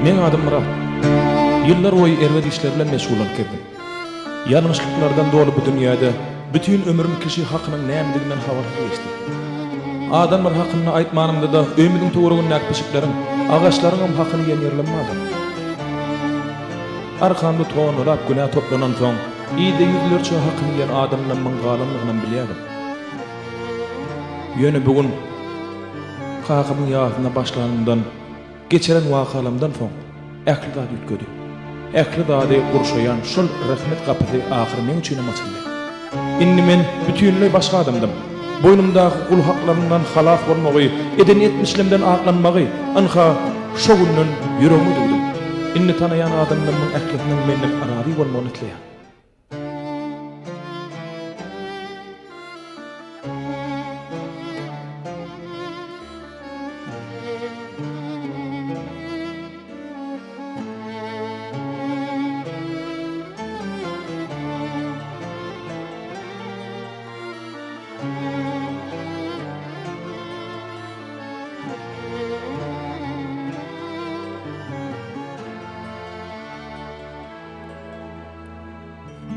Men adım Murat. Yıllar boyu erwet işler bilen meşgul bolup keldim. Ýalňyşlyklardan dolu bu dünýäde bütün ömrüm kişi hakynyň nämediginen habarly geçdi. Adamlar hakyny aýtmanymda da ömüdiň töwereginde akpyşyklaryň, agaçlaryň hakyny ýerlenmadi. Arkamda toňulap günä toplanan soň, ýyda ýüzlerçe hakyny ýer adamlaryň maňgalanlygyny bilýärdim. Ýöne bugün kakymyň ýaşyna başlanyndan, geçeren wakalarymdan soň ähli zat ýetgedi. Ähli zady gurşaýan şol rahmet gapy ahyr men üçin açyldy. Indi men bütünlüğü başga adamdym. Boynumdaky kul haklaryndan halas bolmagy, eden etmişlemden aklanmagy, anha şo günden ýüregime dugdum. Indi tanayan adamlaryň ähliňden menden arary bolmagyny tilýär.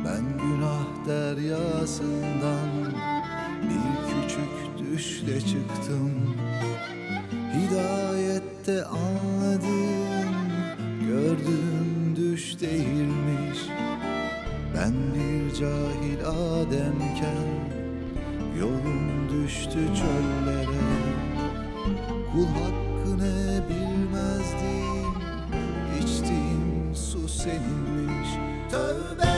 Ben günah deryasından bir küçük düşle çıktım. Hidayette anladım, gördüğüm düş değilmiş. Ben bir cahil Ademken yolum düştü çöllere. Kul hakkı ne bilmezdim, içtiğim su seninmiş. Tövbe.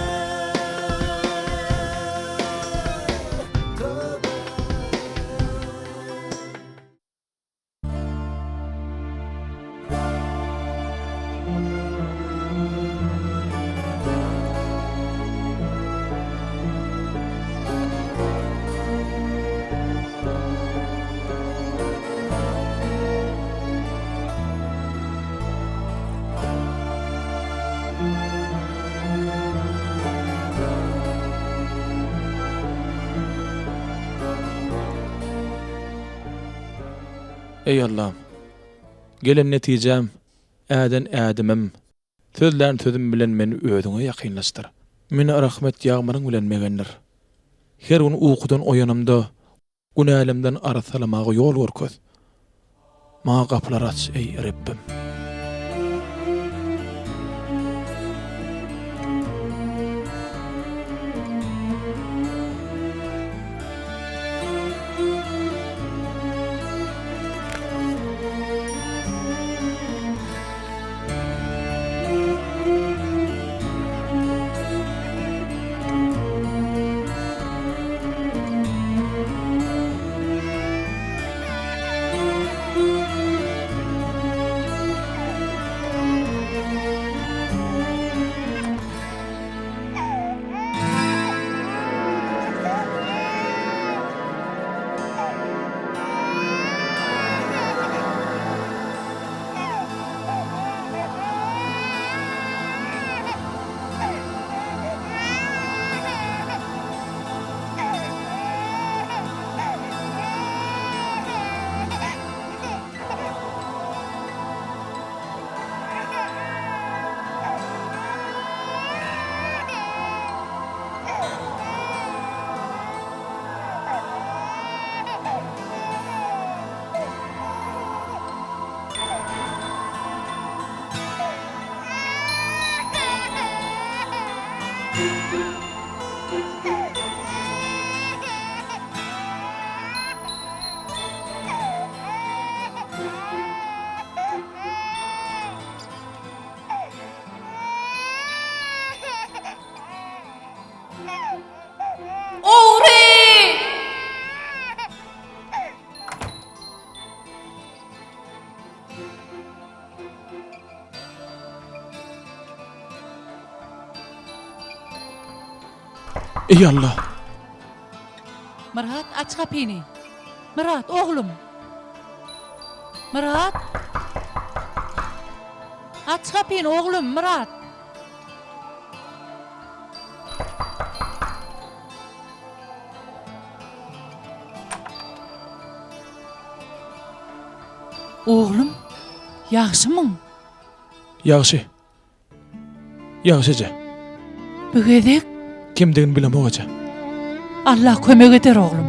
Ey Allah'ım, gelen netijem, äden ädimim, sözlän sözüm bilen meni özüňe ýakynlaşdyr. Meni rahmet ýağmuryň bilen megendir. Her gün uykudan oýanymda, günälimden arasalamagy ýol görköz. Maňa gapylar aç ey Rabbim. Ey Allah! Murat aç kapını. Murat oğlum. Murat. Aç kapını oğlum Murat. Oğlum, yaxşımın? Ýagşy. Ýagşyja. Mügedek Kimdigini bilemogaja. Allah kömek eder oglum.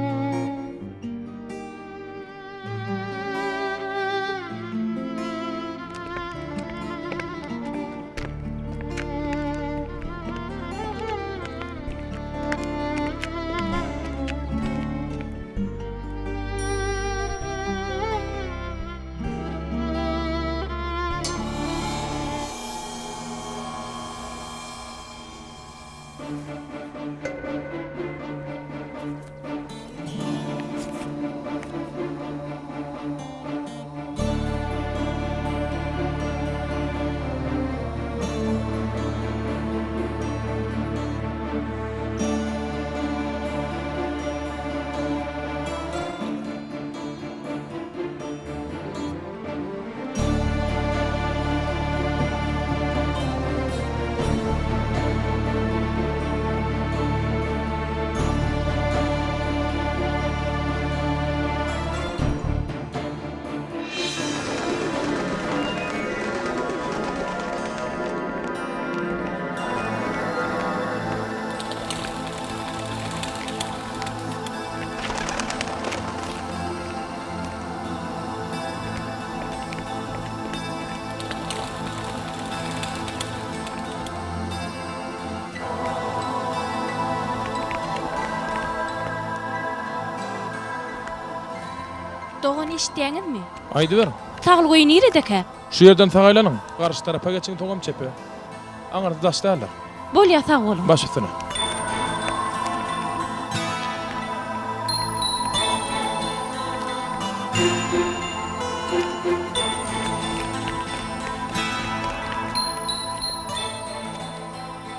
Doğan işdiýäňizmi? Aýdy ber. Taglygy niredeke? Şu ýerden tagaýlanyň. Garşy tarafa geçiň togam çepe. Aňarda daşdallar. Bolýa sag bolun. Baş üstüne.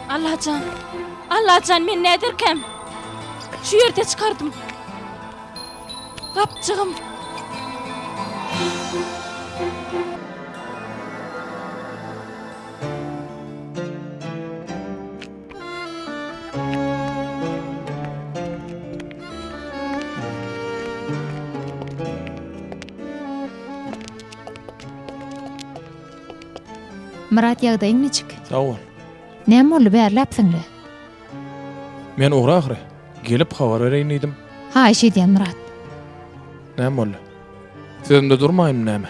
Allahjan. Allahjan men nädirkem? Şu ýerde çykardym. Gapçygym. Murat ýagdaýyň niçik? Sag ol. Näme boldy bärläpsiňle? Men ogra ahry. Gelip habar bereýin diýdim. Ha, eşidýän Murat. Näme boldy? Sözümde durmaýym näme?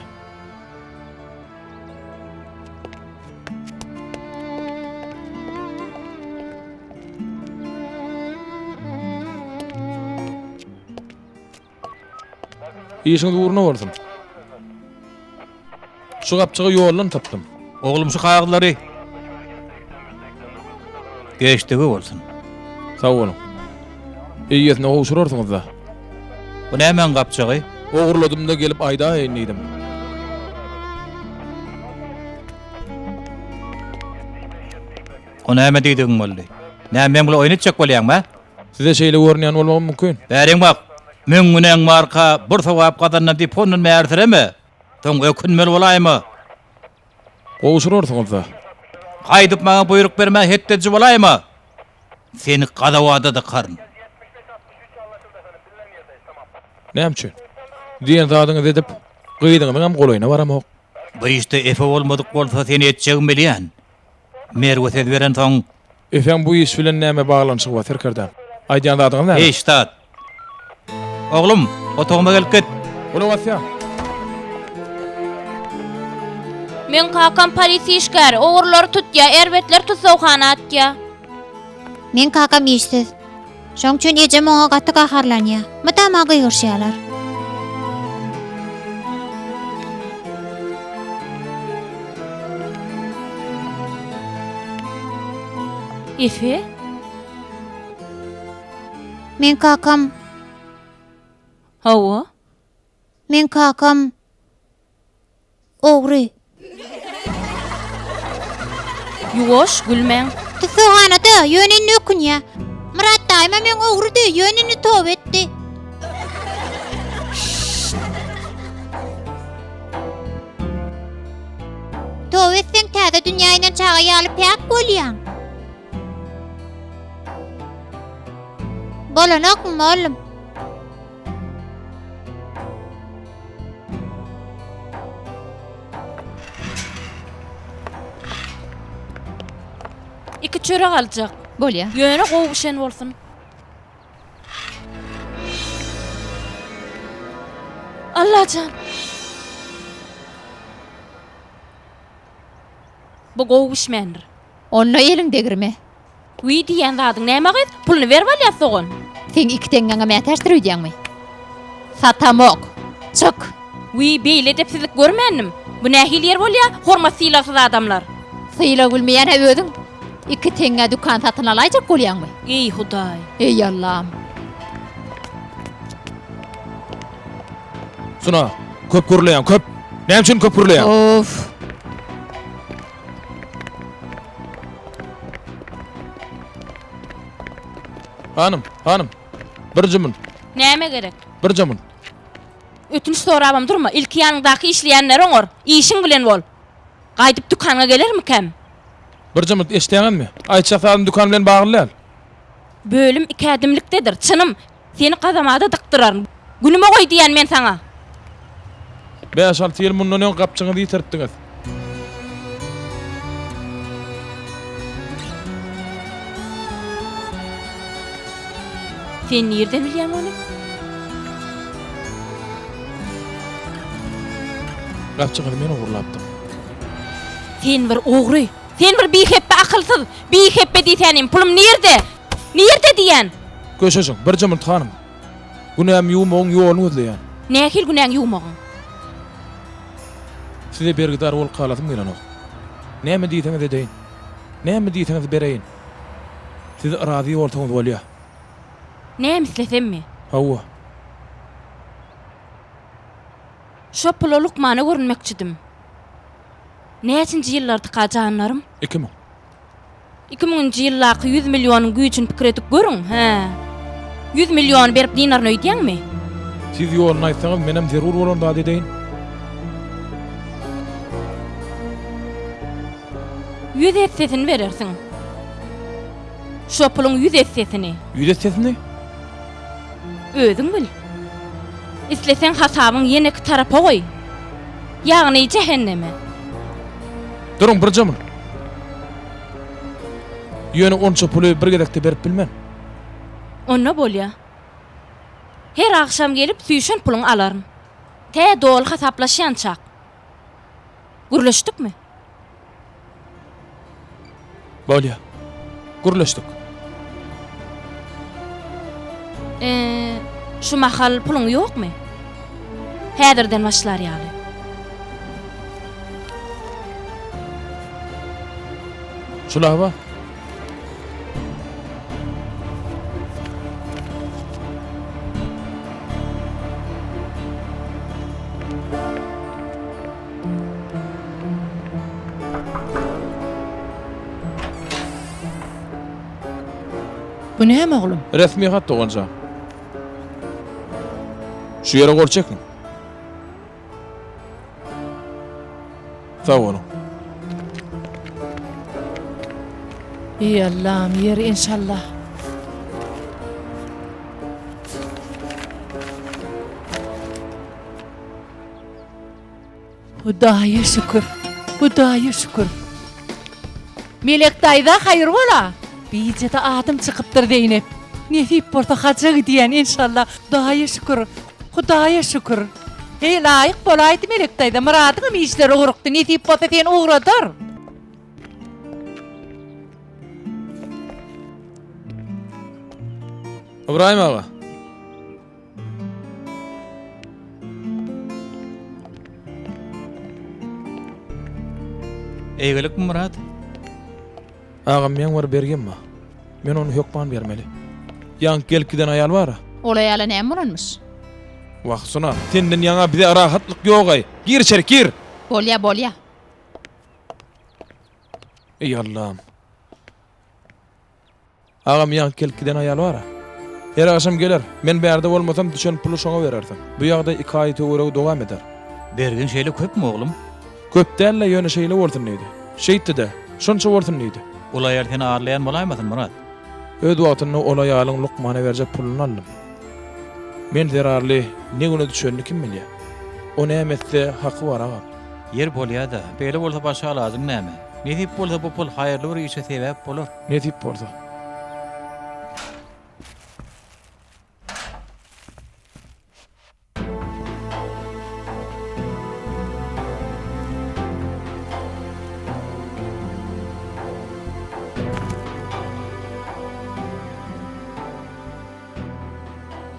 İşiňiz uğruna bolsun. Şu gapçygy ýollan tapdym. Oğlum şu kayakları geçtigi bolsun. Sag bolun. Eýesine gowşurarsyňyz da. Bu nämen gapçıgy? Ogurladym da gelip aýda eýnýdim. O näme diýdiň boldy? Nämen bula oýnatjak bolýarmy? Size şeýle görnýän bolmam mümkin. Bäriň bak. Men günen marka bir sowap gadanna diponun määrtiremi? Toň ökünmeli bolaýmy? Gowşurarsyňyz da. Gaýdyp maňa buyruk berme hetdeji bolaýmy? Seni gadawada da karın. Näme üçin? Diýen zadyňyz edip, gyýdyňyň hem golaýyna baramok. Bu işte efe olmadyk bolsa seni etjegim bilýän. Merwet beren soň Efem bu iş bilen näme baglanşyk bar serkerden? Aýdýan zadyňyz näme? eştat. Oğlum, otoguma gelip git. Ola wasya. Men kakam polisi işgär, ogurlary tutýa, erbetler tutsawhana atýa. Men kakam işsiz. Şoň üçin eje moňa gaty gaharlanýa. Mydama gyýyrşýarlar. Efe? Men kakam, Hawa? men kakam ogry. Ýuwaş, gülmeň. Tutsawhanada ýönünni ökünýä. Murat daýma men ogry diýip ýönünni top etdi. Top etseň täze dünýäden çaga ýalyp pek bolýan. Bolanokmy oğlum? iki çörek aljak. Bolýa. Ýöne gowuşan bolsun. Allahcan. Bu gowuşmandyr. Onunla elin degirme. Wi diýen zadyň näme gyd? Pulny ber bolýa soňun. Sen iki tengaňa mätäşdir öýdýäňmi? Satamok. Çık. Wi beýle depsizlik görmändim. Bu nähil yer bolýa? Hormat sylasyz adamlar. Syla gülmeýän öwüdüň. İki tenga dukan satyn alaýjak bolýanmy? Ey Hudaý. Ey Allah'ım. Suna, köp gürleýän, köp. Näme üçin köp gürleýän? Of. Hanım. Bir jymyn, Näme gerek? bir jymyn. Ötünç sorabam durma. İlki ýanyndaky işleýänler oňor. İşiň bilen bol. Gaýdyp dukana gelermikem? Bir jymyn eşdeýänmi? Aýça sadyň dukan bilen baglanýar. Bölüm iki adimlikdedir. Çynım, seni kazamada dıktırar. Günüme koy diyen men sana. 5-6 ýyl mundan öň gapçyňyzy ýitiripdiňiz. Sen nereden bilýän onu? Gapçyňyzy men ogurlapdym. Sen bir ogry. Sen bir biheppe akılsız. Biheppe diýsenim. Pulum nerede? Nerede diyen? Köşeşiň, bir jymyn hanım. Günäm ýumagyň ýoluny özleýän. Nähil günäň ýumagyň? Size bergidar bolup kaladym gelenok. Näme diýseňiz edeýin. Näme diýseňiz bereýin. Siz razy bolsaňyz bolýar. Näme islesemmi? Hawa. Şo pula Lukmana görünmekçidim. Näçinji ýyllardy kajanlarym? 2000. 2000-nji ýyllaky 100 millionyň güýçün pikir edip görüň, he. 100 million berip dinaryny öýdýäňmi? Siz ýoluny aýtsaňyz menem zerur bolan da edeýin. 100 hissesini verersin. Şo pulun 100 hissesini. 100 hissesini? Özüň bil. İslesen hasabyň ýene iki tarapa goý. Ýagny cehenneme. Durun bir jymyn. Ýöne onça puly bir gedekde berip bilmän. Onna bolýa. Her akşam gelip süýşen puluň alaryn. Te dol hasaplaşýançak. Gürleşdikmi? Bolýa. Gürleşdik. Şu mahal puluň ýokmy? Häzirden başlar ýaly. Şular ba? Bu näme oglum? Resmi hat doganca. Şu ýere gol çekin. Sağ olun. Ey Allah'ım yer inşallah. Hudaýa şükür. Hudaýa şükür. Melek daýda hayır bola. Biýjede adım çykypdyr Zeynep. Nesip bolsa haja gidiýän inşallah. Hudaýa şükür. Hudaýa şükür. Hey laýyk bolaýdy melek daýda. Muradyňam işleri urukdy. Nesip bolsa sen ugradyr. İbrahim ağa. Eýgelik mi Murat? Ağam men var bergenmi? Men onu hökman bermeli. Yan gelkiden ayal bara. Olay ala näme bolanmış? Wagt suna, senden ýaňa bize rahatlyk ýogay. Gir içeri, gir. Bolýa. Ey Allah'ım. Ağam yan gelkiden ayal bara. Her akşam geler. Men bärde bolmasam düşen pulu şoňa berersin. Bu ýagda 2 aý töwereg dowam eder. Bergen şeýle köpmi oglum? Köp dälle ýöne şeýle bolsun diýdi. Şeýtdi-de, şonça bolsun diýdi. Olay ýer seni ağırlayan bolaýmasyn Murat? Öz wagtyny olay ýalyň Lukmana berjek puluny aldym. Men zerarly ne güne düşenini kim bilýär? O näme etse haky bar aga. Yer bolýa-da, beýle bolsa başga lazım näme? Ne dip bolsa bu pul hayırlı bir işe sebep bolur. Ne dip bolsa.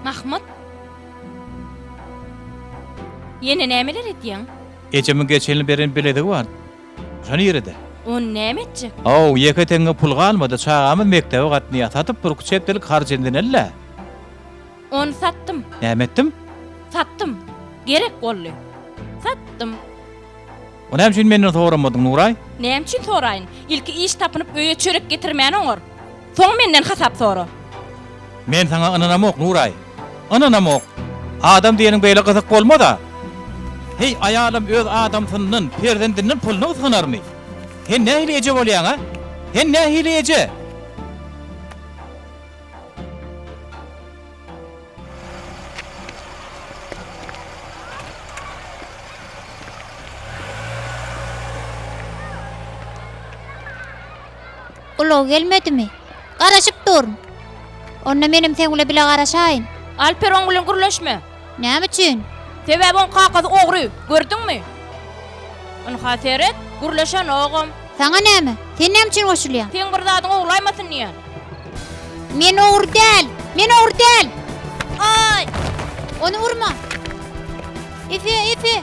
Mahmud. Yine nämeler etdiň? Ecemin geçenli berin biledi var. Şonu yeride. O nämetji? Aw, yeketenge pul galmady, çağamy mektebe gatny atatyp bir çepdelik harjenden elle. Onu sattım. Nämetdim? Sattım. Gerek bolly. Sattım. O näme üçin menden soramadың, Nuray? Näme üçin soraýyn? İlki iş tapynyp öýe çörek getirmäni oňar. Soň menden hasap sora. Men sana ananamok, Nuray. Ananamok. Adam diýeniň beýle gyzyk bolmada. Hey ayalım öz adamsynyň perzendinden pulunu ısgynarmy? Hen nähili eje bolýan ha? Hen nähili eje? Ulu gelmedimi? Garaşıp dur. Onna menim seňle bile garaşaýyn. Alper oň bilen gürleşme. Näme üçin? Sebäbi on kakazy ogry, gördüňmi? On haseret, gürleşen ogam. Saňa näme? Sen näme üçin goşulýan? Sen bir zadyň oglaýmasyn diýen. Men ogry däl. Men ogry däl. Ay! Onu vurma. Efe.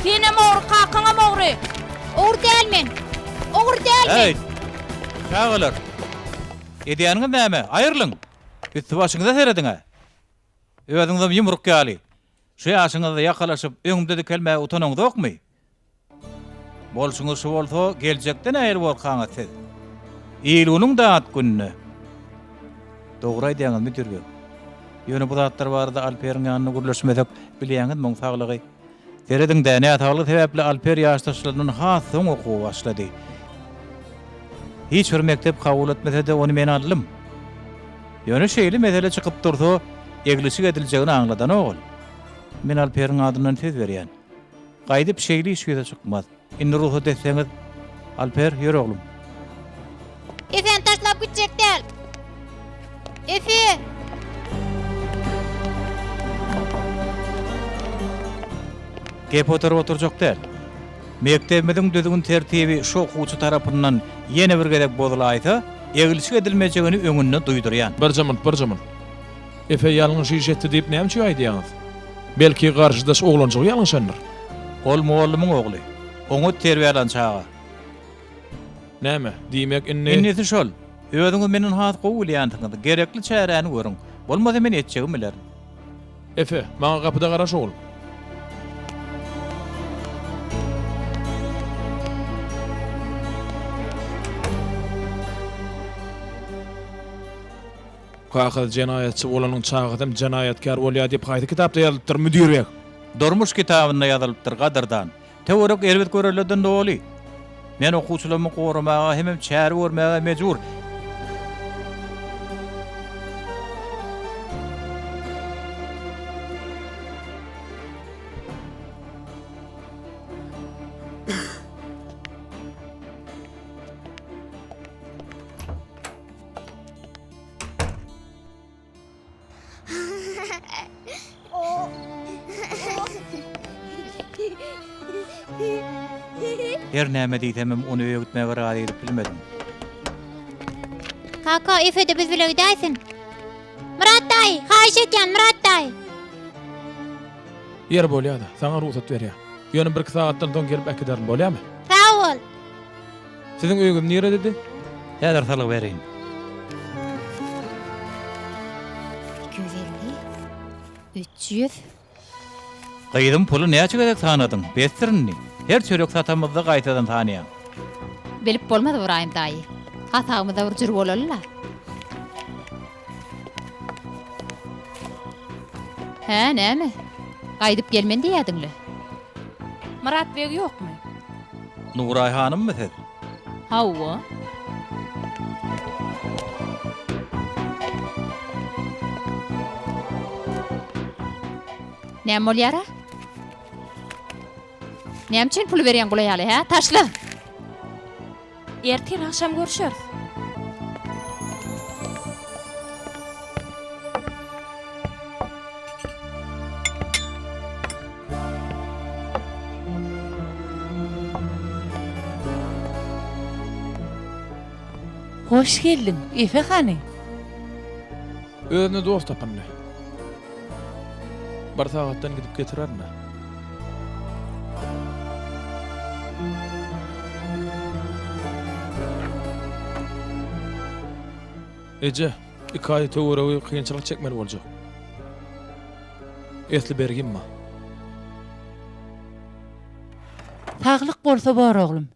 Sen hem ogry, kakaňa ogry. Ogry däl men. Ogry däl men. Hey. Çağılır. Ediýanyň näme? Aýrylyň. Üstü başyňyza serediň ha. Öýüňizde ýumruk ýaly. Şu ýaşyňyzda ýakalaşyp öňümde kelme utanaňyz okmy? Bolşuňyz şu bolsa geljekden äýil bolkaňyz siz. Ýylynyň daat gününe. Dogry aýdýaňyz müdürge. Ýöne bu zatlar barda Alperiň ýanyna gürleşmesek bilýäňiz muň saglygy. Serediň däne atagly sebäpli Alper ýaşdaşlarynyň hasyň okuw başlady. Hiç bir mektep kabul etmese de onu men aldım. Ýöne şeýle mesele çykyp dursa, eglisik ediljegini aňladan ogul. Men Alperiň adynyň tez berýän. Gaýdyp şeýle iş göze çykmaz. Indi ruhsat etseňiz, Alper ýör oglum. Efen taşlap gitjek däl. Efe. Gep oturjak däl. Mektebimiziň düzgün tertibi şu okuwçy tarapyndan ýene bir gezek bozulaysa, eglisik edilmejegini öňünde duýdurýan. Bir zaman. Efe ýalňyş iş etdi diýip näme üçin aýdýaňyz? Belki garşydaş oglanjyk ýalňşandyr. Ol muallimyň ogly. Oňa terbiýelan çaga. Näme? Diýmek Innesi şol. Öýüňiz meniň hat gowy ýantyňyzy gerekli çäräni görüň. Bolmasa men etjegim biler. Efe, maňa gapyda garaş ogul. Kakal jenayetçi bolanyň çağıdym jenayetkar bolýar diýip haýdy kitapda ýazypdyr müdürek. Durmuş kitabynda ýazylypdyr gadardan. Teorik elbet göreleden doli. Men okuwçylary goramaga hemem çäri görmäge mejbur. Her näme diýsem onu öýütmäge razy edip bilmedim. Kaka Efe de biz bile gidersin. Murat dayı, haýyş etýän Murat dayı. Yer bolýar-da, saňa ruhsat berýär. Ýöne 1-2 saatdan soň gelip äkiderim bolýarmy? Sağ ol. Siziň öýüňiz nere dedi? Häzir salyk bereýin. 250, 300. Gaýdym pulu näçe gezek sanadyň? Bestirini. Her çörek satamyzda gaýtadan tanýan. Bilip bolmady Ibrahim dayı. Hatagymyza bir jür bolallar. He, näme? Gaýdyp gelmen diýýärdiňler. Murat beg ýokmy? Nuray hanymmy siz? Hawa. Näme bolýar? Näme üçin pul berýän gulaýaly ha? Taşla. Ertir akşam görüşürüz. Hoş geldin, Efe hany? Özüne dost tapandy. Bir sagatdan gidip getirerler. Ece, ikayı töwreği kıyınçılık çekmeli boljak. Esli bergin ma. Taglyk bolsa bar oglum.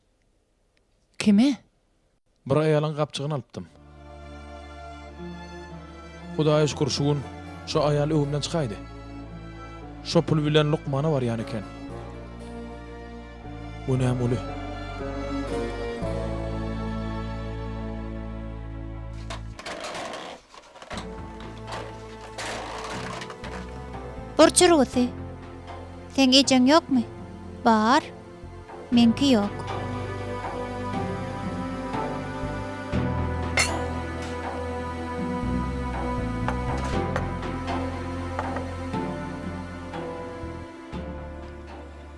Kime? Bir aýalyň gapçygyny alypdym. Hudaýa şükür şu gün şu aýaly öwümden çykaýdy. Şo pul bilen lukmana var ýany eken. Bu näme uly? Burçurusy. Sen ejen ýokmy? Bar. Menki ýok.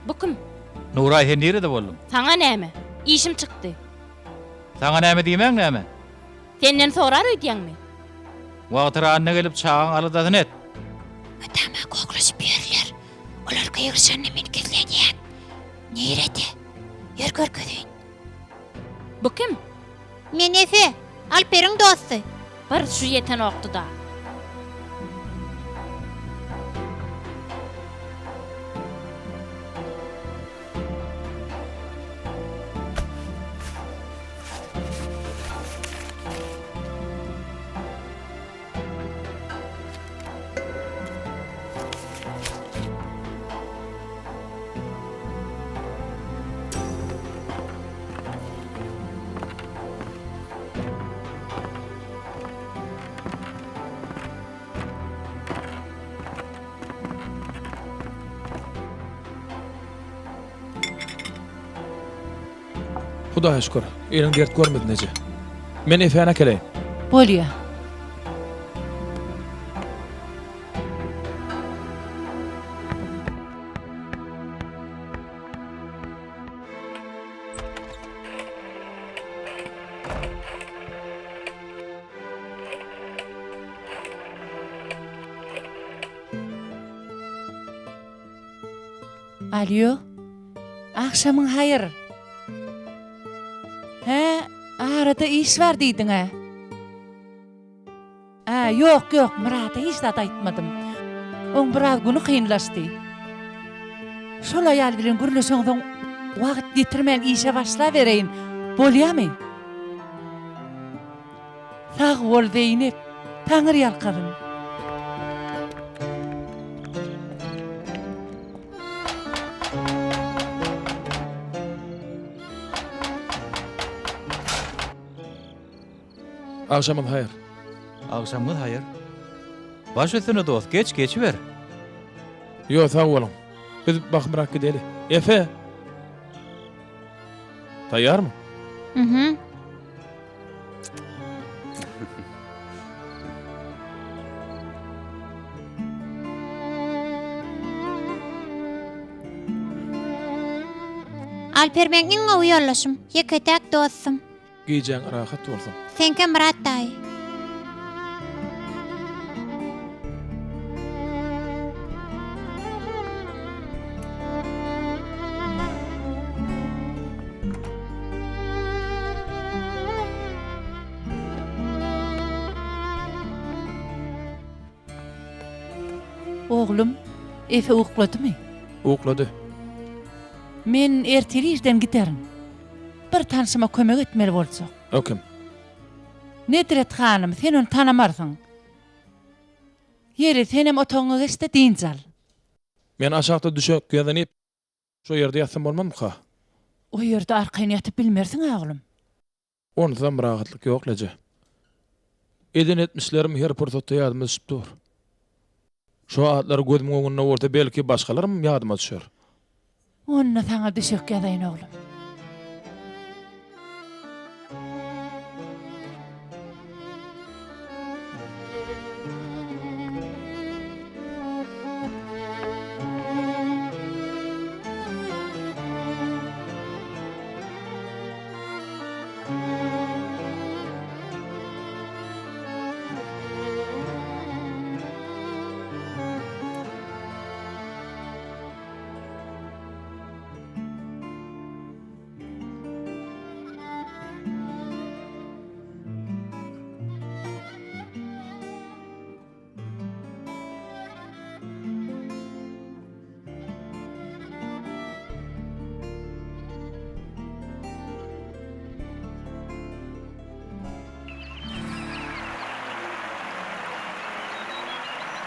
Bu kim? Nuray sen nerede boldun? Sana näme? İşim çıktı. Sana näme diýmeň näme? Senden sorar öýdýäňmi? Wagtyra anna gelip çağın alydatyn et. Ötama goglaşyp ýerler. Olar gyýyrşany men keslenýän. Nerede? Ýer görkezin. Bu kim? Men Efe, Alperiň dosty. Bir şu yeten oktu da. Hudaýa şükür. Eliň dert görmedin Ece. Men Efe'ne keleýin. Bolýa. Alyo. Akşamın hayır. He, arada iş var diýdiň ha. Yok, Murata hiç zat aýtmadym. Oň biraz güni kynlaşdy. Şol aýal bilen gürleşeňden wagt ýetirmän işe başlabereýin. Bolýarmy? Sag bol Zeynep. Taňyr ýalkadym. Akşamın hayır. Akşamın hayır. Baş üstüne dost geç ver. Yo sağ olun. Biz bakmırak gideli. Efe. Tayyar mı? Mhm. Alper meniň owy ýollaşym. Ýeketek dostum. Giyeceğin rahat olsun. Senke Murat daý. Oglum, Efe ukladymy? Ukladı. Men erteli işden giderim. Bir tanışyma kömek etmeli bolsak. Okim. Nedret hanım, sen onu tanımarsan. Yeri senem otoňa geçdi diýinjal. Men aşağıda düşüp gözenip şu yerde yatsam bolmam ka? O ýerde arkaýny ýatyp bilmersiň oglum. Onu da rahatlyk ýok leje. Eden etmişlerim her pursatda ýadyma düşüp dur. Şu atlar gözümiň öňünde bolsa belki başgalarym ýadyma düşer. Onna sana düşük ýazaýyn oglum.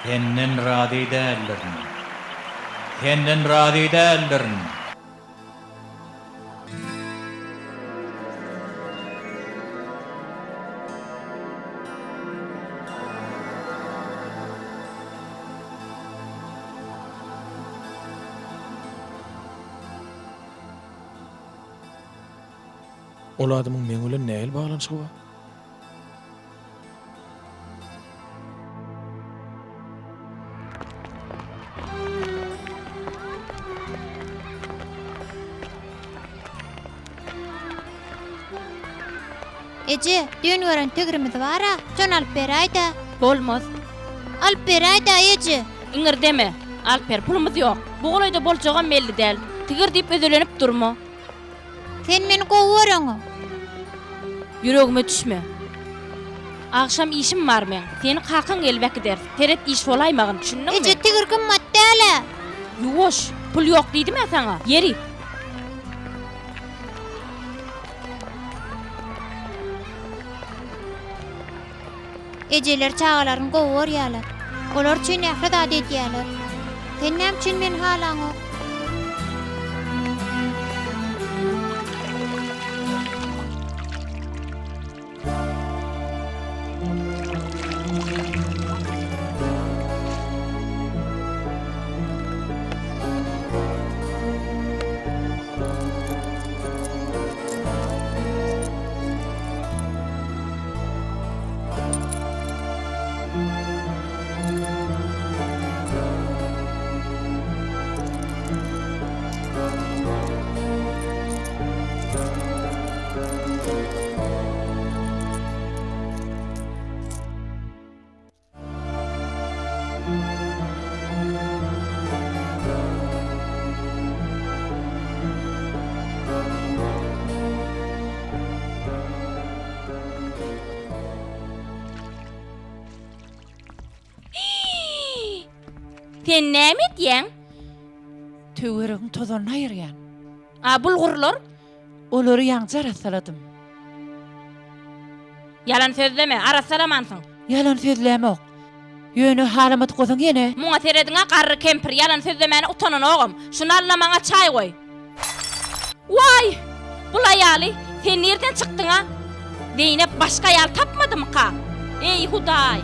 Senden rady däldirin. Senden rady däldirin. Ol adamyň meň bilen näil baglanşygy bar? Ece, dün gören tögrimiz bara, şon alyp beraýda. Bolmaz. Alyp beraýda Ece. Iňir deme. Alper pulumuz ýok. Bu golayda boljagan belli däl. Tigir diýip ödelenip durma. Sen meni gowuraňa. Yüregime düşme. Akşam işim var men. Seni kakın gelbek der. Teret iş olaymagyn, düşündün mü? Ece tigir kymmat däle. Yuwoş, pul ýok diýdim ya sana. Yeri. Ejeler çağalaryň gowurýarlar. Olar üçin nähre da edýärler. Sen näme üçin meni halaňa? Sen näme edýän? Töweregiň tozanyny aýyrýan. A bulgurlar? Olary ýaňja arasaladym. Yalan sözleme, arasalamansyň. Yalan sözlemok. Ýöne halamat gozaň ýene. Muňa terediňe garry kempir yalan sözlemeni utanan ogam. Şunu allamaňa çay goý. Vay! Bul aýaly, sen nerden çykdyň ha? Deýnep başga aýal tapmadym ka? Ey Hudaý!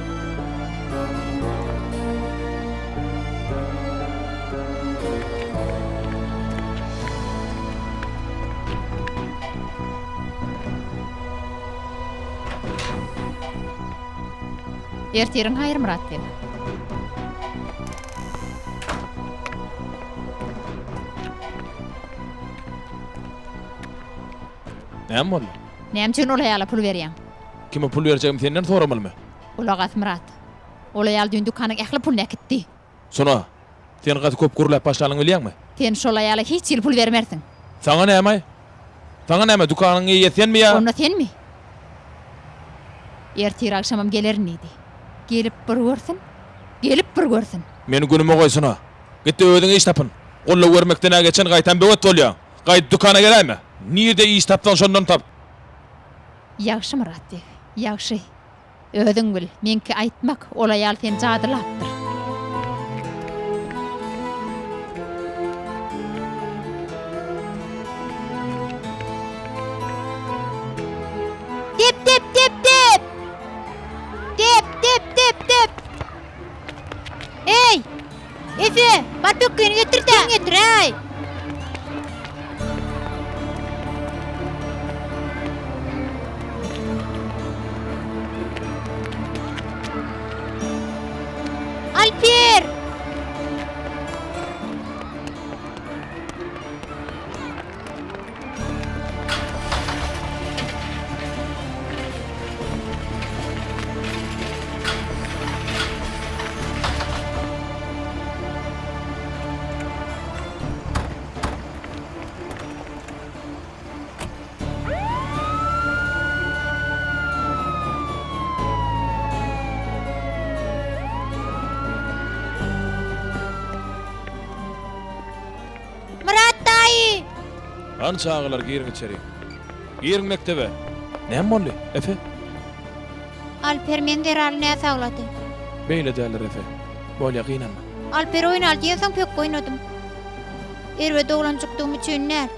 Ertiriň haýyr Murat diýen. Näme boldy? Näme üçin ol aýala pul berýän? Kime pul berjegim senden soramalmy? Ulagat Murat. Ol aýal dün dukanyň ähli pul näkitdi. Sona, sen gaty köp gurulap başlalyň bilýärmi? Sen şol aýala hiç ýyl pul bermersiň. Saňa näme? Saňa näme dukanyňy ýetsenmi ýa? Onda senmi? Ertir akşamam gelerin idi. Gelip bir görsin. Gelip bir görsin. Meni günüme goýsuna. Gitdi öýüňe iş tapyn. Olla görmekden geçen gaýtan böwet bolýar. Gaýt dukana gelämi? Niýde iş tapdan şondan tap. Ýagşy Murat diýen. Ýagşy. Öýüň bil, menki aýtmak ol aýal sen jadylapdyr. Dep dep dep dep. Dep dep dep dep. Hey! Efe, bar dökkeni getir de. Getir hey. Ança ağalar girin içeri. Girin mektebe. Näme boldy? Efe? Alper men derali ne saglady. Beýle däller Efe. Bolýa gynanma. Alper oynal diýsen pek oynadym. Erwe doglan çykdym üçin när.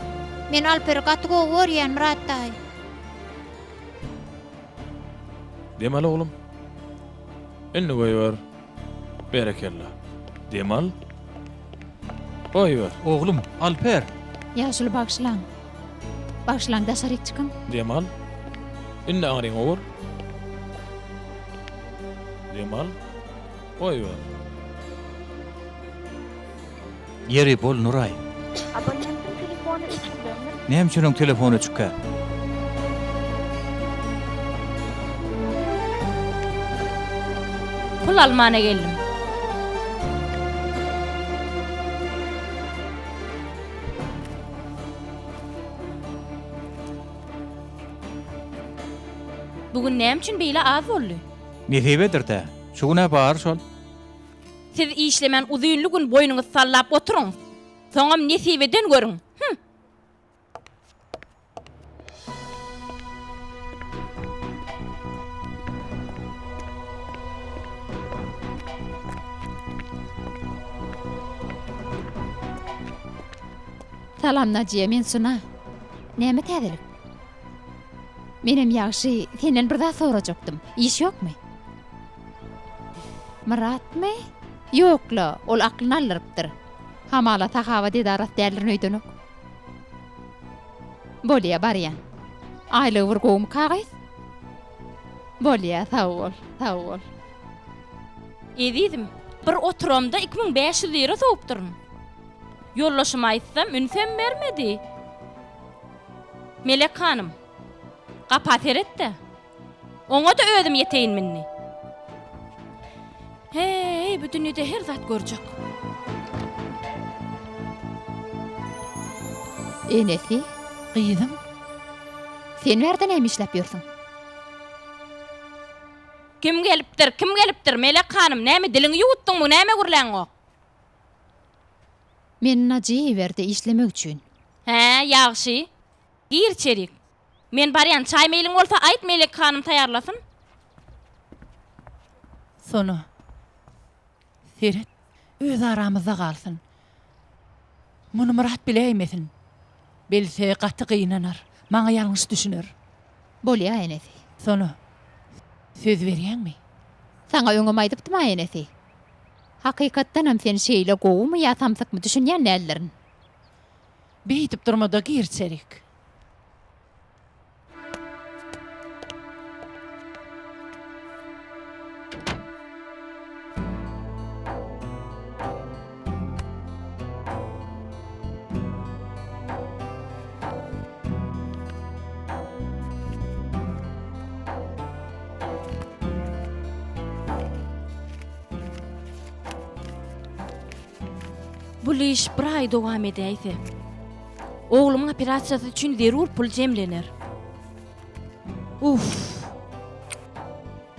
Men Alper gaty gowurýan Murat daý. Demal oğlum. Inni goýuwer. Berekella. Demal. Goýuwer. Oğlum, Alper. Ýaşuly bagşlaň. Bagşlaň da şaryk çykyn. Demal. Inni aňryň ower. Demal. Goýuwer. Yeri bol Nuray. Abonentin telefonu içinde. Näme üçin telefonu çykka? Pul almana geldim. Bugün näme üçin beýle az boldy? Netibedir de. Şuguna bar şol. Siz işlemen uzunly gün boynuňyzy sallap oturuň. Soňam nesibeden görüň. Salam Naciye, men Suna. Näme täzelik? Menem ýagşy senden bir daha sorajakdym. İş ýokmy? Muratmy? Ýokla, ol aklyny aldyrypdyr. Hamala tahawa dedarat dälirin öýdenok. Bolýa barýan. Aýly bir gowum kagys? Bolýa, sag bol, sag bol. Ezidim, bir oturamda 2500 lira soğup durun. Yollaşıma aýtsam ünsem bermedi. Melek hanım, kapat eretdi. Oňa da özüm yeteýin minni. Hey, bu dünýede her zat görjek. Enesi, Gyýdym. sen nerden näme işläp ýörsiň? Kim gelipdir, Melek hanım, näme diliňi ýuwutdyňmy, näme gürläň o? Men Naciye berdi işlemek üçin. He, ýagşy. Gir çerik. Men barýan çay meýliň bolsa aýt Melek hanım taýarlasyn. Sonu. Ferit, öz aramızda kalsın. Bunu Murat bileymesin. Bilse gaty gıynanar. Maňa ýalňyş düşünür. Bolýa enesi. Sonu. Söz berýänmi? Saňa öňüm aýdypdym enesi. Hakykatdan hem sen şeýle gowumy ýa samsakmy düşünýän nälerin? Beýtip durmada girçerik. Bu iş bir ay dowam edýärse, oğlumun operasiýasy üçin zerur pul jemlenir. Uf.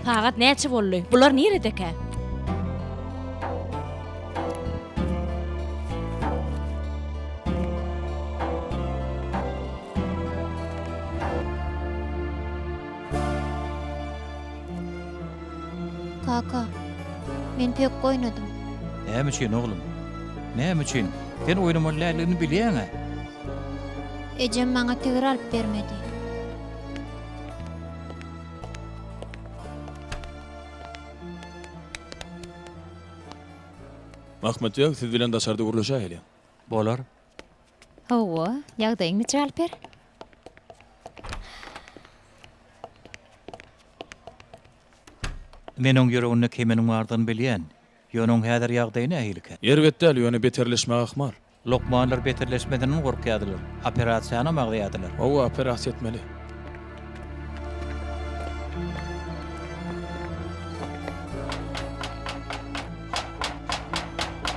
Sagat näçe boldy? Bular nerede? Kaka, men pek oynadym. Näme üçin oğlum? Näme üçin? Sen oýnamalygyny bilýäň-ä? Ejem maňa tegir alyp bermedi. Ahmet ýok, siz bilen daşarda gurulşa elýär. Bolar. Hawa, ýagdaýyň neçe Alper? Meniň ýüregimde kimeniň bardygyny bilýän. Ýöňüň häzir ýagdaýyny ähilike. Ýerwetde ýöne beterleşme ahmar. Lokmanlar beterleşmeden gorkýadylar. Operaasiýany magdaýadylar. O operasiýa etmeli.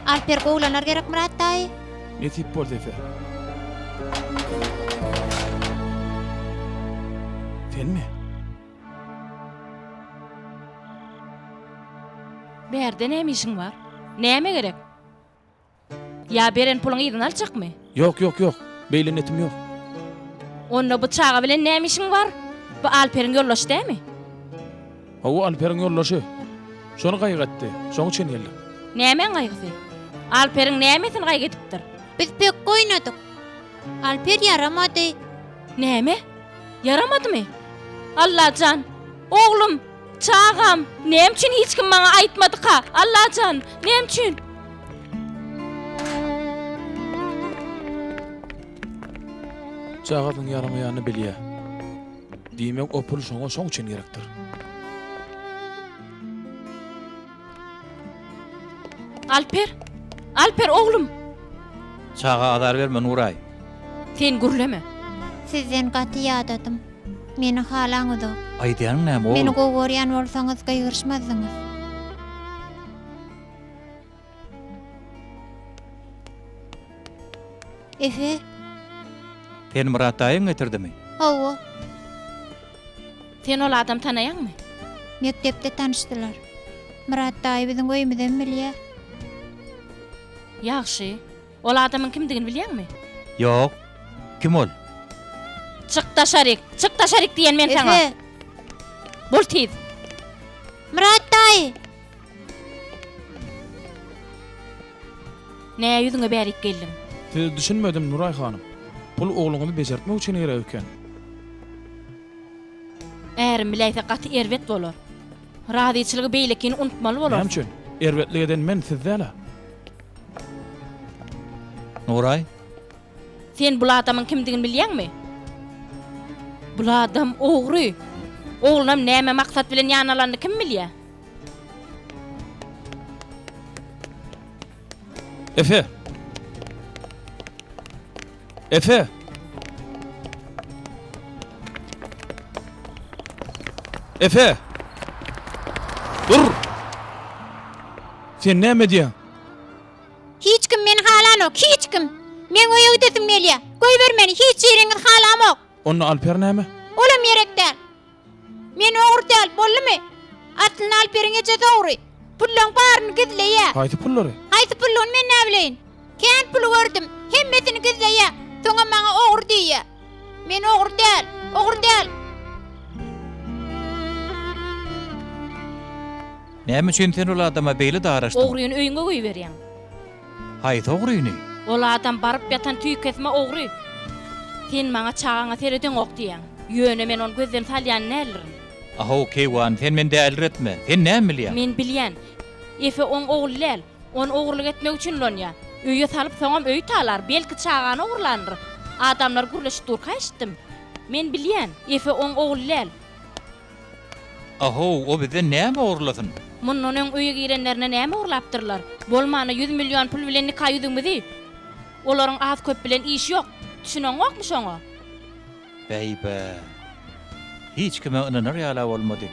Alper gowlanar gerek Murat daý. Ne tip boldy Efe? Senmi? Berde näme işiň bar? Näme gerek? Ya beren puluňy ýydan aljakmy? Yok. Beýle netim yok. Onda bıçağı bilen näme işiň bar? Bu Alper'in yollaşı dämi? O Alper'in yollaşy. Şonu gaýgatdy. Şoňa çen geldi. Näme gaýgysy? Alper'in nämesin gaýgetipdir? Biz pek oynadık. Alper yaramadı. Näme? Yaramadymy? Allahcan, oglum, çağam, näme üçin hiç kim bana aýtmady ka? Allahcan, näme üçin? Çağadyň yaramaýany bilýär. Diýmek o pul şoňa şoň üçin gerekdir. Alper oglum, Çağa adar berme Nuray. sen gürleme. Sizden gaty ýadadım. Meni halaňyzy. Aýdýan näme Meni oğlum? gowurýan bolsaňyz gaýgyrşmazyňyz. Efe, Sen Murat daýyň getirdimi? hawa, Sen ol adam tanaýanmy? mektepde tanışdylar. Murat daý biziň öýümizden bilýär. Ýagşy. Ol adamyň kimdigini bilýärmi? Ýok. Kim ol? Çık taşarik diýen men sana. Efe, Bol tiz. Murat daý. Näme ýüzüňe bärik geldiň? Siz düşünmedim Nuray hanım. Pul oğluňyzy bejertmek üçin gerek eken. Ärim biläýse gaty erwet bolar. Radyçyligi beýlekini unutmaly bolar. Näme üçin? Erwetlik eden men sizdäle. Nuray? Sen bu adamyň kimdigini bilýärmi? Bu adam ogry. Oglum näme maksat bilen ýanalandy kim bilýär? Efe. Efe. Efe. Dur. Sen näme diýän? Hiç kim meni halanok, hiç kim. Men öýe gidesim gelýär. Goý ber meni, hiç ýeriňiz halamok. Onu Alper näme? Olam yerekden. Men ogry däl, boldymy? Atlyny Alperiň eje dogry. Pullaň baryny gizleýär. Haýsy pullary? Haýsy pulluny men näme bileýin? Kän pulu gördüm, hemmesini gizleýär. Soňa maňa ogry diýär. Men ogry däl, ogry däl. Näme üçin sen ol adama beýle daraşdyň? Ogryny öýüňe goýup berýän. Haýsy ogryny? Ol adam barıp ýatan tüýük kesme ogry. Sen maňa çağaňa sereden ok diýän. Ýöne men onu gözden salýan nälirin. Aha Keywan, sen mende elretme. Sen näme bilýän? Men bilýän. Efe on oglylar, on ogurlyk etmek üçin lonýa. Öýe salyp soňam öý talar, belki çağany ogurlandyr. Adamlar gürleşip dur kaçdym. Men bilýän. Efe on oglylar. Aha, o bizden näme ogurlasyn? Munun öýe girenlerine näme ogurlapdyrlar? Bolmany 100 milyon pul bilen nikah ýüzüňmizi? Olaryň az köp bilen iş ýok. Düşüneňokmy şoňa? Beýbe. Hiç kime ynanyr ýala bolmady.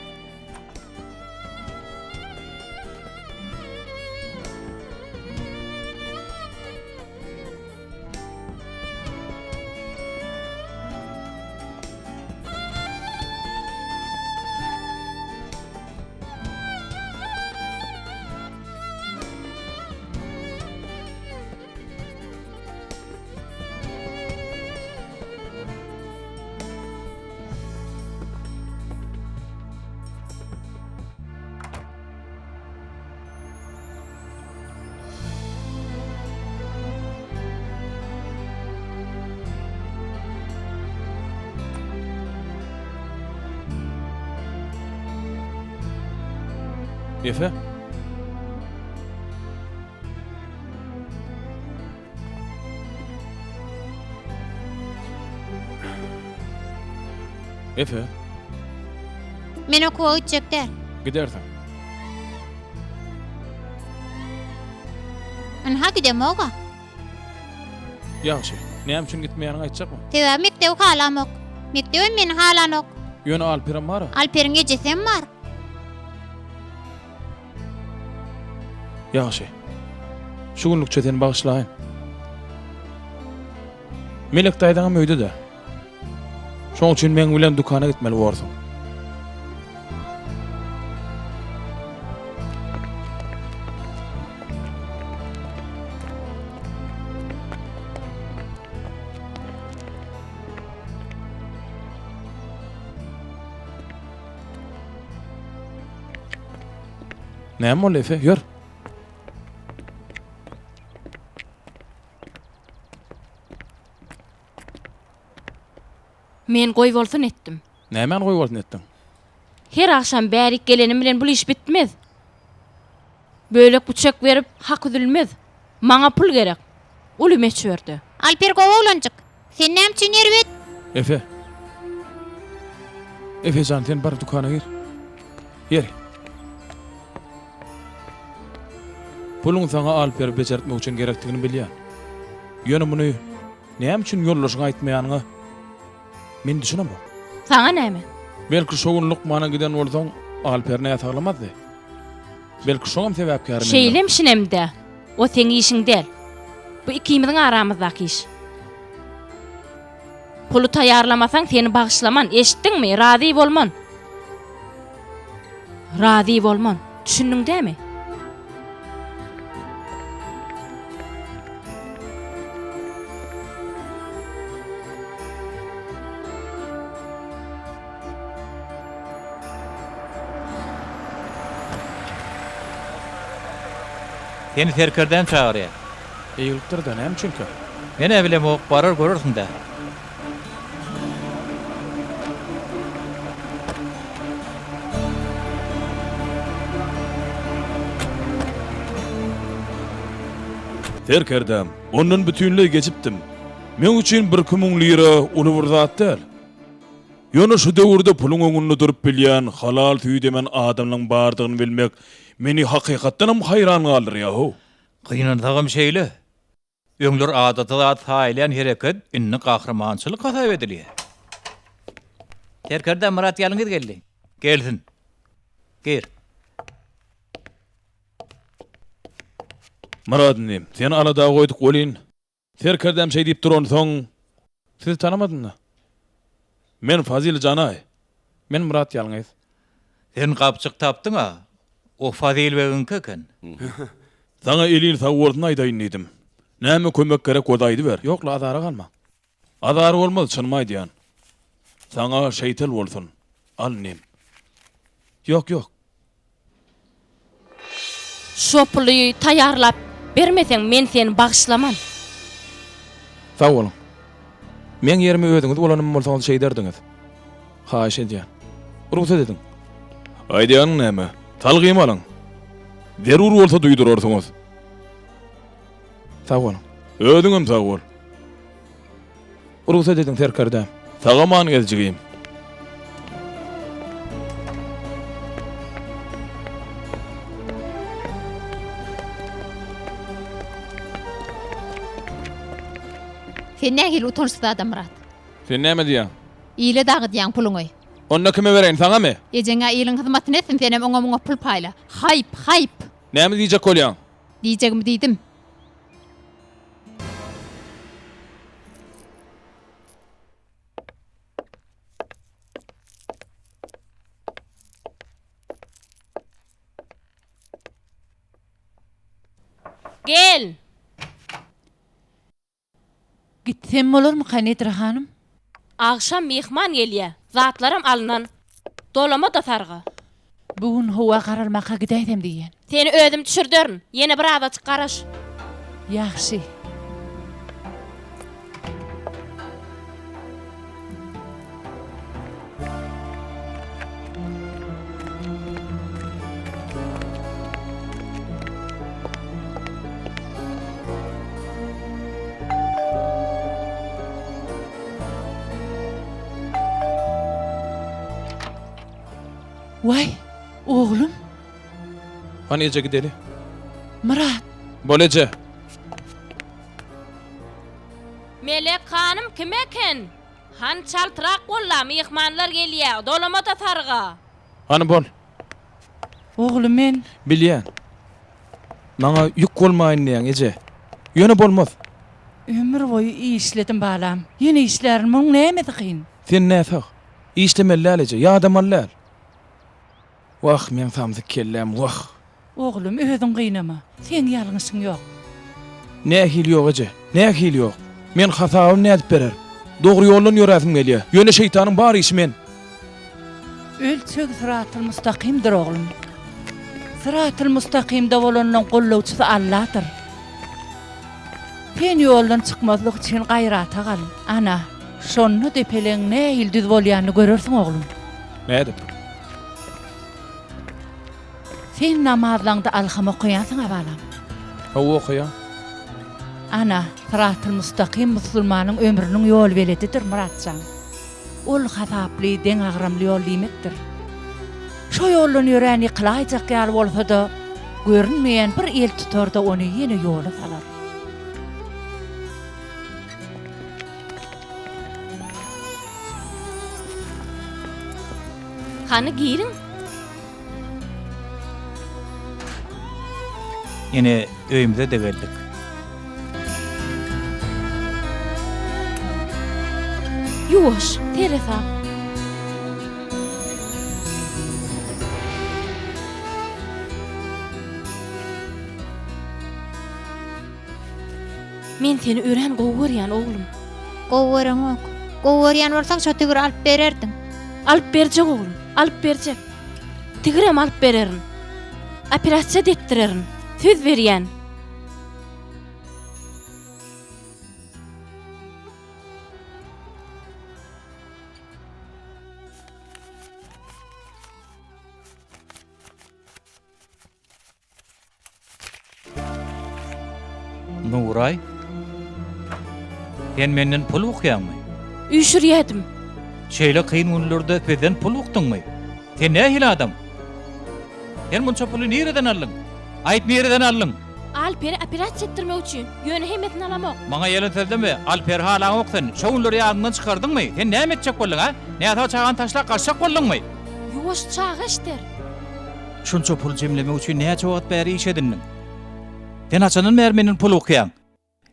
Efe. Efe. Men okuwa gitjekler. Gidersin. Anha gidemoga. Ýagşy. Näme üçin gitmeýäniňi aýtjakmy? Teva mektep halamok. Mektep men halanok. Ýöne Alperem bar. Alperiň ejesem bar. Ýagşy. Şu günlük çeteni bagyşlaýyn. Melek daýdaňam öýde de. Şoň üçin men bilen dukana gitmeli bolsaň. Näme ol Efe? Ýör. Men goý bolsun etdim. Nämen goýup bolsun etdiň? Her akşam bärik gelenim bilen bu iş bitmez. Bölek bıçak berip hak ödülmez. Maňa pul gerek. Uly meçberdi. Alper gowulancık. Sen näme ýerbet? Efe. Efe can sen bar dukana gir. Yer. Pulun sana Alper becertmek için gerektigini bilýän. Ýöne muny näme üçin ýollaşyň aýtmaýanyňy men düşünem bu. Saňa näme? Belki şogun Lukmana giden bolsaň Alper näme saglamazdy. Belki şoňam sebäpkärmi. Şeýlem şinemde. O seň işiň del. Bu ikimiziň aramyzdaky iş. Pulu taýarlamasaň seni bagyşlaman, eşitdiňmi? Razy bolman. Razy bolman. Düşündiňmi? Seni terkerden çağırıyor. Eýilipdir da näme çünki? Mene bilem o barar görürsün da. Terkerdem, onun bütünlüğü geçipdim. Men üçün 1.000 lira uly bir zat däl. Ýöne şu döwürde puluň öňünde durup bilýän halal tüý demen adamlaryň bardygyny bilmek meni hakykatdanam hayran galdyr ýa-ho. Kıyınandağım şeyli. Öňler adatyda taýlan hereket, inni gahrmançylyk hasap edilýär. Terkerden Murat ýalyňyz geldi. Gelsin. Gir. Muradnym, sen alada goýdyk bolyn. Terkerdem şey diýip duransoň, siz tanamadymmy? Men Fazil Canay. Men Murat ýalyňyz. Sen kapçyk tapdyň ha. O Fazil beginki eken. Sana elin sawurdyny aýdaýyn diýdim. Näme kömek gerek odaýdy ber. Ýokla azara galma. Azar bolmaz çynma diýän. Sana şeýtel bolsun. Al nem. Ýok. Şo puly taýarlap bermeseň men seni bagyşlaman. Sağ olun. Men yerime ödüňiz bolanym bolsaňyz şey derdiňiz. Haýyş edýän. Ruhsat ediň. Aýdýan näme? Talgym alyň. Derur bolsa duýdurarsyňyz. Sağ olun. Ödüňem sağ ol. Ruhsat ediň terkerde. Sagaman gezjigim. Sen nähil utançsız adam Murat. Sen näme diýän? Ýyle dagy diýen puluňy. Onda kime bereň saňa me? Ejeňe ýylyň hyzmatyny etsin senem oňa pul paýla. Hayp. Näme diýjek bolýan? Diýjegimi diýdim. Gel. Gitsem bolarmy Kanetra hanım? Akşam mehman gelýär. Zatlarym alynan. Dolama da sarga. Bugün howa garalmaka gideýdim diýen. Seni özüm düşürdirin. Yine bir ada çıkaraş. Ýaxşy. Vay, oğlum, Hani ece gideli? Murat. Bolece. Melek hanım kim eken? Han çaltırak bolla mehmanlar gelýär. Dolama da sarga. Hani bol. Oğlum men Bilýän. Maňa ýük bolmaýyn diýen ece. Ýöne bolmaz. ömür boyu iyi işledim balam. Yine işlerim on näme kyn? Sen näfaq? İşlemeller ece, ýadamallar. Wah, men samsyk kellem, wah. Oğlum özün kynama. Sen ýalňyşyň ýok. Nähil ýok ece, nähil ýok. Men hasabym nädip berer? Dogry ýoldan ýöräsim gelýär. Ýöne şeytanyň bar işi men. Ölçek sıratıl müstakimdir oğlum. Sıratyl mustaqimde bolanyň gollawçysy Allah'dyr. Pen ýoldan çykmazlyk üçin gaýrata gal. Ana, şonu depeleň nähil düz bolýany görersiň oglum. Nädip? Sen namazlaňda alham okuýansyň abalam. Hawa okuýan. Ana, sıratyl mustaqim musulmanyň ömrüniň ýol beledidir Muratjan. Ol hasaply, deň agramly ýol diýmekdir. Şo ýoldan ýören ýykylaýjak ýal bolsa-da, görünmeýän bir el tutarda ony ýene ýola salar. Hany girin? Ýene öýümde de geldik. Ýuwaş, teresa. Men seni ören gowurýan oglum. Gowwaran ok. Gowwaryan bolsaň şo tigir alyp bererdiň. Alyp berjek oglum, alyp berjek. Tigirem alyp bererin. Operasiýa detdirerin. Söz berýän. Nuray. Sen menden pul okýanmy? Üşürýädim. Şeýle kıyın günlerde peden pul okdyňmy? Sen nähil adam? Sen munça puly nereden aldyň? Aýt nereden aldyň? Alperi operatsiýa etdirmek üçin ýöne hemetini alamok. Maňa ýelen sözleme, Alper halaň okdyn. Şo günleri ýadyndan çykardyňmy? Sen näme etjek boldun ha? Näme çagan taşlap gaçjak boldunmy? Ýuwaş çağa işler. Şunça pul jemlemek üçin näme jogap bäri iş edindiň? Sen açanın mermenin pul okyan.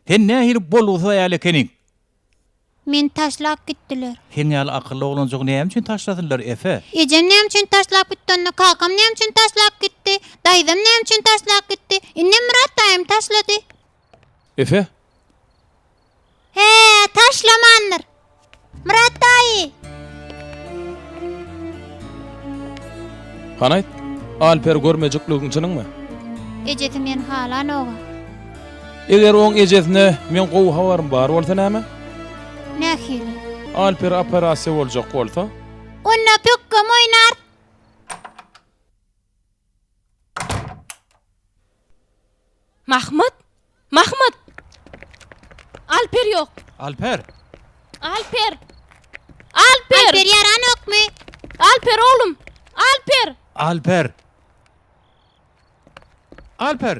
Sen nähil bolusa ýaly ekeniň? Men taşlap gitdiler. Sen ýaly akylly oglanjygy näme üçin taşladylar efe? Ejem näme üçin taşlap gitdi? Kakam näme üçin taşlap gitdi? Daýdam näme üçin taşlap gitdi? Inne Murat daýym taşlady. Efe, He, taşlamandyr. Murat daýy. hanaýt? Alper görmejekligin çynyňmy? Ejeti men halan oga. Eger oň ejesine men gowy habarym bar bolsa näme? Nähili? Alper operasiýa boljak bolsa, Onna pökküm oýnar. Mahmud? Mahmud! Alper yok. Alper. Alper! Alper! Alper yaran okmy? Alper oğlum! Alper! Alper. Alper.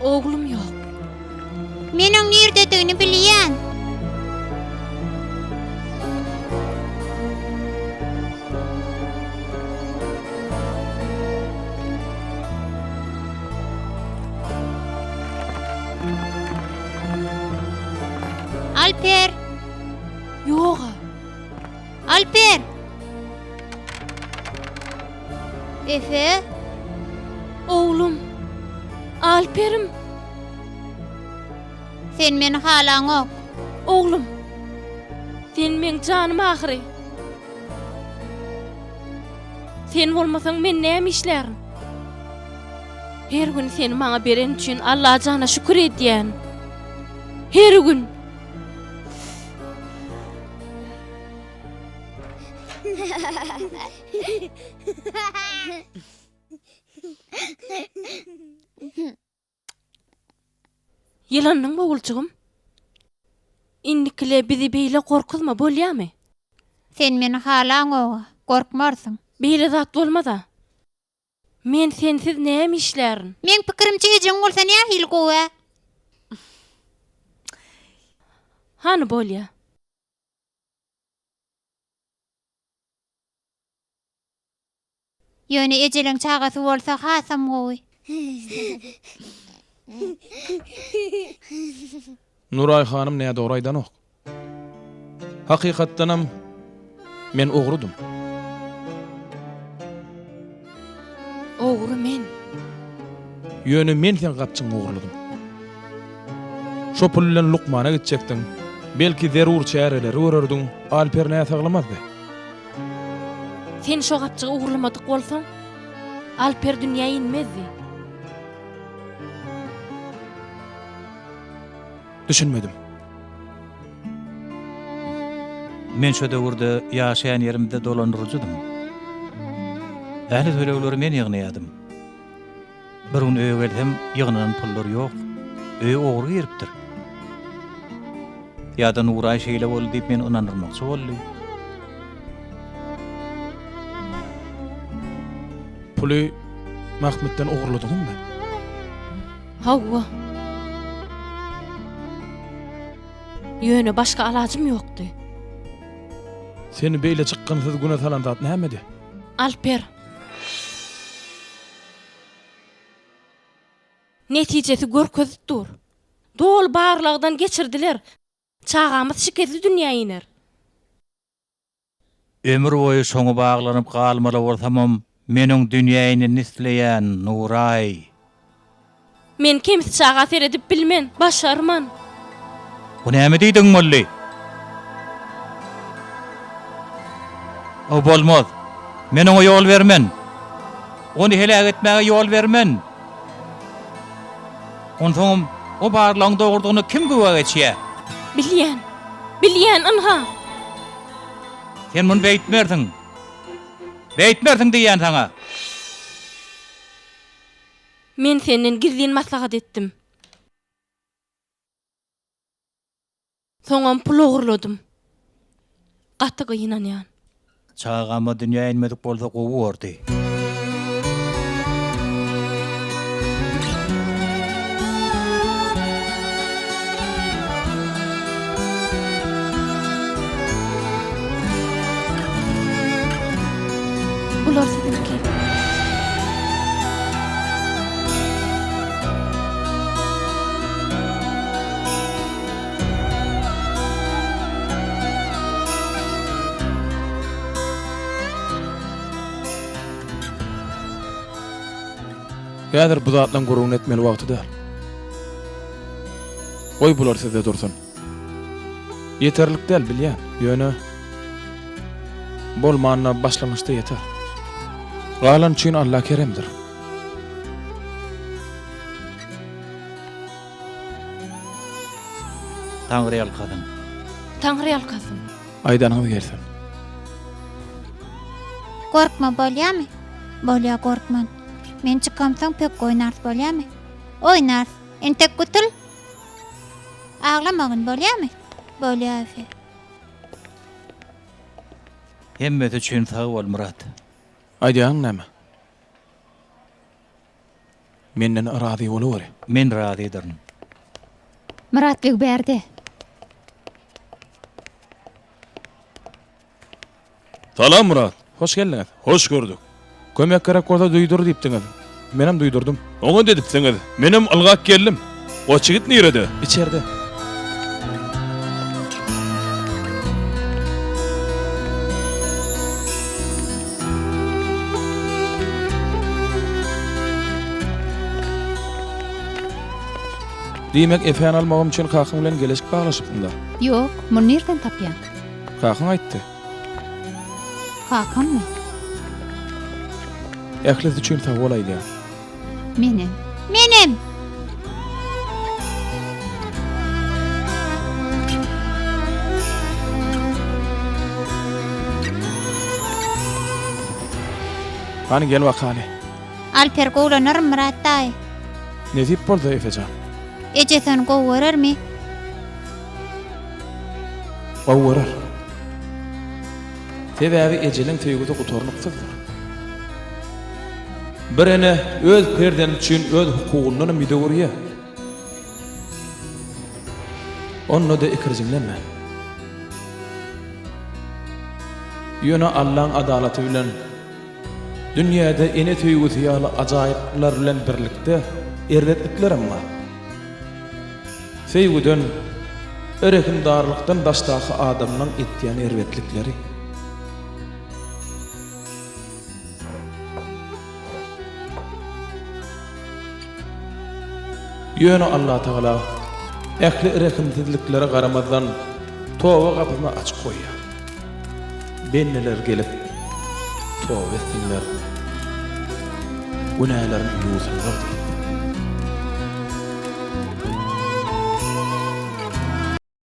Oğlum yok. Meniň nerdedigini bilýän. Alper, Yok. Alper. Efe, Oğlum. Alperim. sen meni halan ok. Oğlum. Sen men canım ahiri. Sen bolmasaň men näme işlärin? Her gün seni maňa beren üçin Allah jana şükür edýän. Her gün. Yılanyň bowulçygym. Indikile bizi beýle korkuzma bolýarmy? Sen meni halan oga. Korkmarsyň. Beýle zat bolmada. Men sensiz näme işlärin? Men pikirimçe ejem bolsa nähil gowa? Hany bolýar? Ýöne ejeliň çagasy bolsa hasam gowy. Nuray hanym näde oraýdan ok. Hakykatdanam men ogrudum. Ogry men. Ýöne men sen gapçyň ogruludum. Şo pul bilen Lukmana gitjekdiň. Belki zerur çäreleri örerdiň. Alper näme saglamazdy? Sen şo gapçygy uğurlamadyk bolsaň, Alper dünýäge inmezdi. Düşünmedim. Men şo döwürde ýaşaýan ýerimde dolanyrjydym. Ähli tölegleri men ýygnaýadym. Bir gün öýe gelsem ýygnanan pullar ýok. Öýe ogry giripdir. Ýa-da Nuray şeýle boldy diýip men ynandyrmakçy boldy. Puly Mahmutdan ogurladyňmy? Hawa. Ýöne başga alajym ýokdy. Seni beýle çykkansyz güne salandat nämedi? Alper. Netijesi görkezip dur. Dol barlagdan geçirdiler. Çağamız şiketli dünýäge iner. Ömür boyu şoňa baglanyp galmaly bolsamam, meniň dünýäni nisleýän Nuray. Men kimsi çağa seredip bilmen, başarman. Bu näme diýdiň molly? O bolmaz. Men oňa ýol bermen. Ony helak etmäge ýol bermen. Onsoň o barlagyň dogurdygyny kim güwag etýär? Bilýän anha. Sen muny beýtmersiň. Beýtmersiň diýýän saňa. Men senden gizlin maslahat etdim. Soňam pul ogurladym. Gaty gynanýan. Çağama dünýä inmedik bolsa gowy bordy. Bular sizinki. Häzir bu zatdan gurrun etmeli wagty däl. Oy bular sizde dursun. Yeterlik däl bilýän. Ýöne bolmanyna başlanyşda yeter. Galan üçin Allah keremdir. Taňry ýalkadym. Taňry ýalkasyn. Aýdanyňyz gelsin. Korkma bolýarmy? Bolýa korkman. Men çıkamsaň pek oýnars bolýarmy? Oýnars. Entek gutul. Ağlamagyn bolýarmy? Bolýar. Hemmet üçin sag bol Murat. Aýdýaň näme? Menden razy bolýar. Men razydyr. Muratbek berdi. Salam Murat. Hoş geldiňiz. Hoş gördük. Kömek gerek bolsa duýdur diýipdiňiz. Menem duýdurdum. Oňa dedipsiňiz. Menem algak geldim. O çigit nirede? İçeride. Diýmek efen almagym üçin kakym bilen geleşik baglaşypdym. Yok, muny nerden tapýan? Kakym aýtdy. Hakanmy? Ählis üçin sag bolaýdy. Menem. Menem. Hani gel wakale. Alper gowlanar Murat daý. Ne diýip boldy Efecan? Ejesen gowurarmy? Gowurar. Sebäbi ejeliň töýgüde gutornyksyzdyr. Birine öz perden üçin öz hukugundan müdawirýe. Onu da ikirjinleme. Ýöne Allah'ın adalaty bilen dünýäde ene töýgüsi ýaly ajaýyplar bilen birlikde erretliklerim var. Feýgüden örekindarlykdan daşdaky adamlaryň etýän erretlikleri. Ýöne Allah Taala ähli erekimsizliklere garamazdan towa gapasyny açyp goýýar. Benneler gelip soğuk etsinler. Günahların yuğsunlardı.